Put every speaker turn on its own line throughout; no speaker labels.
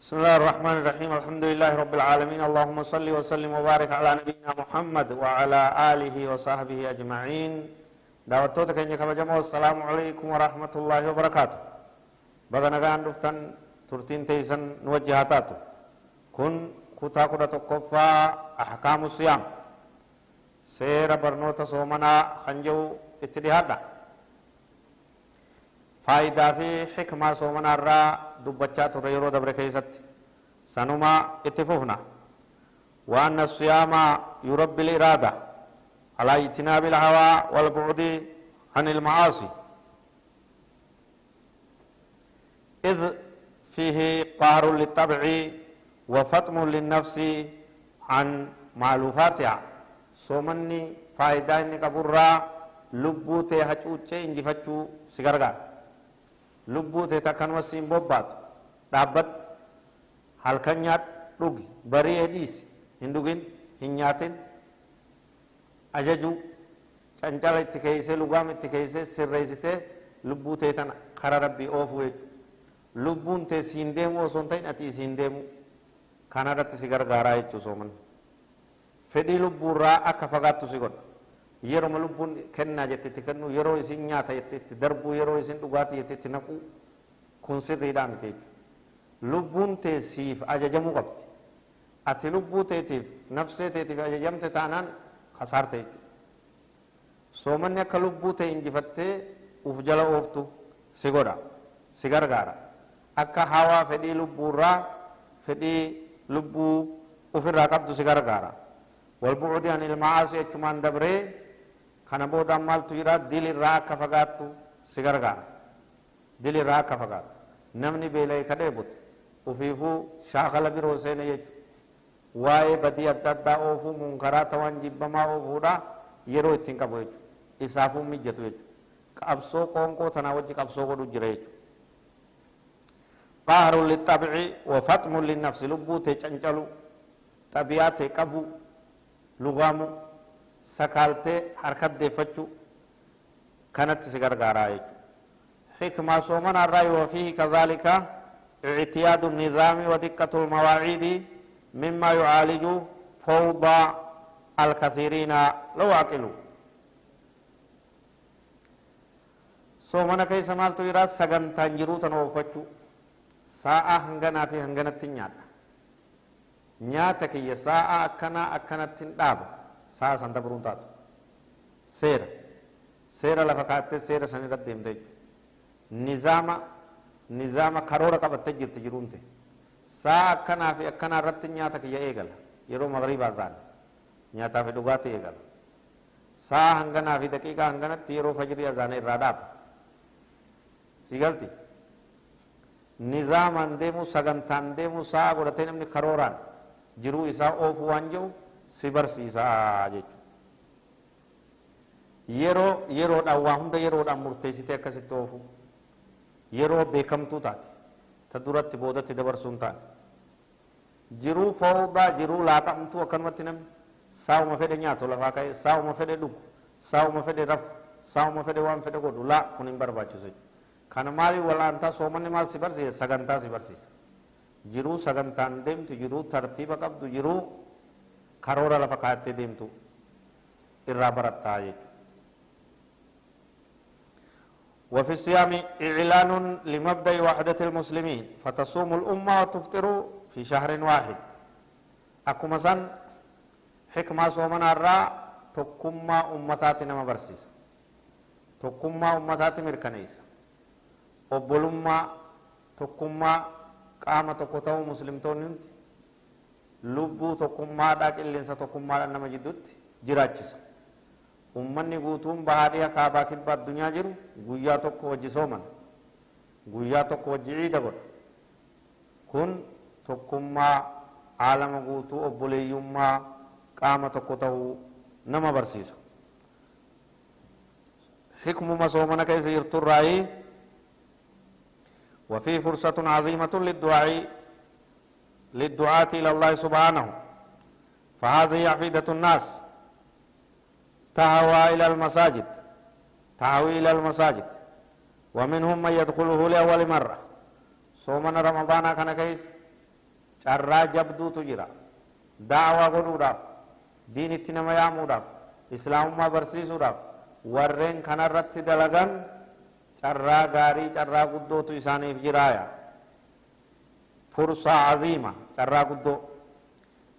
بسم الله الرحمن الرحيم الحمد لله رب العالمين اللهم صل وسلم وبارك على نبينا محمد وعلى آله وصحبه أجمعين دعوتك إنك بجمع السلام عليكم ورحمة الله وبركاته بغنغان دفتن ترتين تيسن نوجهاتاتو كن كتا كدا تقفى أحكام الصيام سير برنوتا صومنا خنجو اتدهادا فائدة في حكمة صومنا الرا دبچا تريرو دبر كيست سنما اتفوفنا وأن الصيام يربي الإرادة على اجتناب الهوى والبعد عن المعاصي إذ فيه قهر للطبع وفطم للنفس عن معلوفاتها صومني فائدة إنك برا لبوتي هچوچه انجفتشو سيغرغان lubbuute takkan wasiin bobbaatu dhaabbat halkan nyaadhu dhugi barii dhiisi hin dhugin hin nyaatin ajaju cancala itti keeysee lugaam itti keeysee sirreeysitee lubbuu tee tan kara rabbii oofu jechu lubbuun tee siin deemu osoo hin ta'in ati isiin deemu kana irratti si gargaaraa jechuu soomanni fedhii lubbuurraa akka fagaattu si godha yeroo lubbuun kennaa jettetti kennu yeroo isin nyaata jettetti darbuu yeroo isin dhugaatii jettetti naquu kun sirriidhaa miti jechuudha lubbuun teessiif ajajamuu qabdi ati lubbuu teetiif nafsee teetiif ajajamte taanaan kasaarte jechuudha soomanni akka lubbuu tee injifattee uf jala ooftu si godha si gargaara akka hawaa fedhii lubbuurraa fedhii lubbuu ufirraa qabdu si gargaara walbu'udi anil ma'aasi jechumaan dabree kana booda maaltu jira dilirraa akka fagaattu si gargaara dilirraa akka fagaattu namni beela'ee ka dheebote ufiifuu shaakala biroo seene jechu waa'ee badii adda addaa oofuu munkaraa ta'an jibbamaa oofuudha yeroo ittiin qabu jechu isaafuu mijjatu jechu qabsoo qoonqoo tanaa wajji qabsoo godhu jira jechu qaharun lixabici wa fatmun linnafsi lubbuu tee cancalu xabiyaa tee qabu lugaamu sakaaltee harkat deeffachuu kanatti si gargaaraa jechu حكمة صومنا الرأي وفيه كذلك اعتياد النظام ودقة المواعيد مما يعالج فوضى الكثيرين لو عقلوا صومنا كيس مالتو يرى سغن تنجرو تنوفتشو ساعة هنغنا في هنغنا تنيات نياتك يا ساعة أكنا تنداب ساعة سنتبرون تاتو سير لفقات سير سنرد ديمتج نظام كرورة قبط تجير تجرونته سا أكنا في أكنا رت نياتك يا إيغل يرو مغرب أذان نياتا في دوغات إيغل سا هنغنا في دقيقة هنغنا تيرو فجر أذان الراداب سيغلتي نظام انديمو سغنتان ديمو سا غرتين من كروران جرو إسا أوفو وانجو سبرسي سا جيچو yeroo dha waa hunda yeroodhaan murteessitee akkasitti oofu yeroo beekamtuu taate ta duratti boodatti dabarsuun taate jiruu fawdaa jiruu laaqamtuu akkanumatti namni saawuma fedhe nyaatu lafaa ka'e saawuma fedhe dhugu saawuma fedhe rafu saawuma fedhe waan fedhe godhu laa kun hin barbaachisu kana maali walaantaa soomanni maal si barsiisa sagantaa si barsiisa jiruu sagantaan deemtu jiruu tartiiba qabdu jiruu karoora lafa kaa'attee deemtu irraa barattaa jechuudha وفي الصيام إعلان لمبدأ وحدة المسلمين فتصوم الأمة وتفطر في شهر واحد أكما سن حكمة صومنا الرا تكما أمتاتنا مبرسيس تكما أمتات مركنيس وبلما تكما قامة تقوتو مسلم تونينت لبو تكما داك اللينسا تكما لأنما مجدوت جراجس ummanni guutuun bahaadhiya kaabaa kibbaa addunyaa jiru guyyaa tokko wajji sooman guyyaa tokko wajji ciida godha kun tokkummaa aalama guutuu obboleeyyummaa qaama tokko ta'uu nama barsiisa hikmuma soomana keessa jirtu irraayi وفيه فرصة عظيمة للدعاة إلى الله سبحانه فهذه عقيدة الناس تهوى إلى المساجد ومنهم من يدخله لأول مرة صومنا رمضان كان كيس carraa jabduutu jira daawaa godhuudhaaf diin itti nama yaamuudhaaf islaamummaa barsiisuudhaaf warreen kanarratti dalagan carraa gaarii carraa guddootu isaaniif jiraaya fursaa aziima carraa guddoo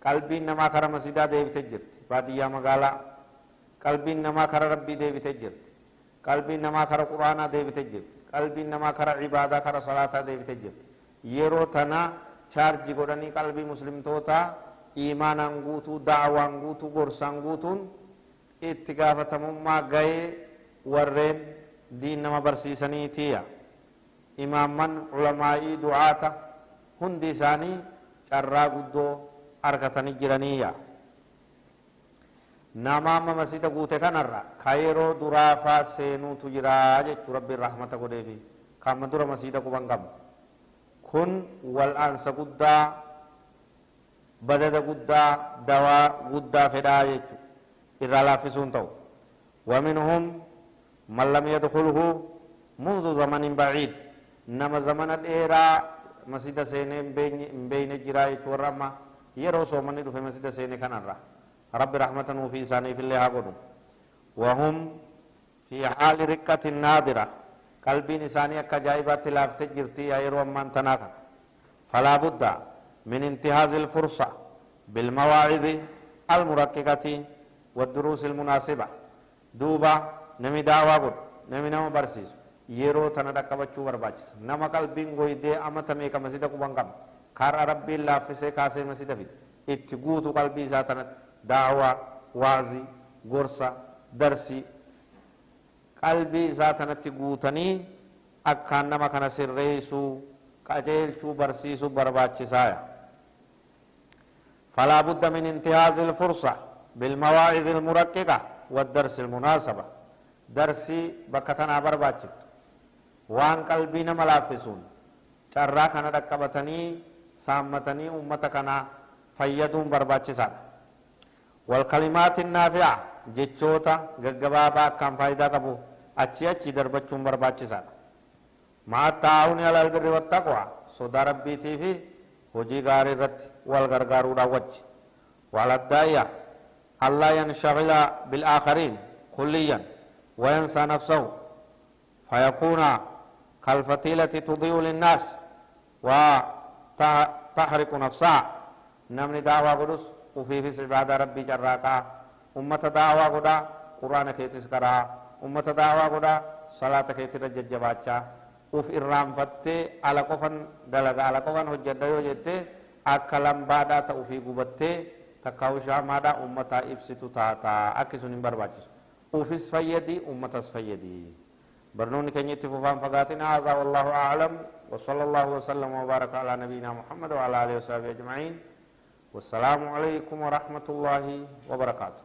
qalbiin namaa kara masiidaa deebite jirti baadiyyaa magaalaa qalbiin namaa kara rabbii deebite jirti qalbiin namaa kara quraanaa deebite jirti qalbiin namaa kara ibaadaa kara salaataa deebite jirti yeroo tana chaarji godhanii qalbii muslimtootaa iimaanaan guutuu daawaan guutuu gorsaan guutuun itti gaafatamummaa gahee warreen diin nama barsiisaniitiya imaamman ulamaa'ii du'aata hundi isaanii carraa guddoo argatanii jiraniyya nama amma masjida guute kanarra ka yeroo duraafaa seenuutu jiraa jechuu rabbiin rahmata godheefi kaama dura masjida quban qabu kun wal'aansa guddaa badada guddaa dawaa guddaa fedhaa jechu irraa laaffisuun ta'u ومنهم من لم يدخله منذ زمن بعيد نما زمن الإيرا مسجد سيني بين جراي ورما يرو سومني دفع مسجد سيني كان رب رحمة في ساني في الله قدم وهم في حال ركة نادرة قلبي نساني كجايبات لافت جرتي يرو من تناك فلا بد من انتهاز الفرصة بالمواعظ المرككة والدروس المناسبة دوبا نمي دعوة قد نمي نما برسيس يرو تنادك بچو برباچس نما قلبين غويدي أمتمي كمسيدة قبانقام كار ربي الله فسي كاسي مسيدة فيد اتقوتو قلبي ذاتنا دعوة وعزي غرصة درسي قلبي ذاتنا اتقوتني أكان نما كان سرريسو قجيلچو برسيسو برباچسايا فلا بد من انتهاز الفرصة بالمواعظ المرككة والدرس المناسبة درسي بكتنا برباچفت وان قلبنا ملافسون چرا كان ركبتني سامتني امتكنا فيدون برباچسا والكلمات النافعة جچوتا غغبابا كم فائدة قبو اچي اچي دربچون برباچسا مع التعاون على البر والتقوى صدى ربي في هجي غاري رت والغرغارو داوچ وعلى الداعية الله ينشغل بالآخرين كليا وينسى نفسه فيكون كالفتيلة تضيء للناس وتحرق نفسها نمني دعوة قدس وفي عبادة ربي جراكا أمة دعوة قدا قرآن كيتس كرا أمة دعوة قدا صلاة كيتر ججباتشا وفي الرام فتي على قفن دلغ على قفن حجد ديو جتي أكلم بادا توفي قبتي تكاوشا مادا أمة إبسطو تاتا أكسو نمبر باچس وفيس فيدي أمة فيدي برنوني كنيتي ففان فقاتنا هذا والله أعلم وصلى الله وسلم وبارك على نبينا محمد وعلى آله وصحبه أجمعين والسلام عليكم ورحمة الله وبركاته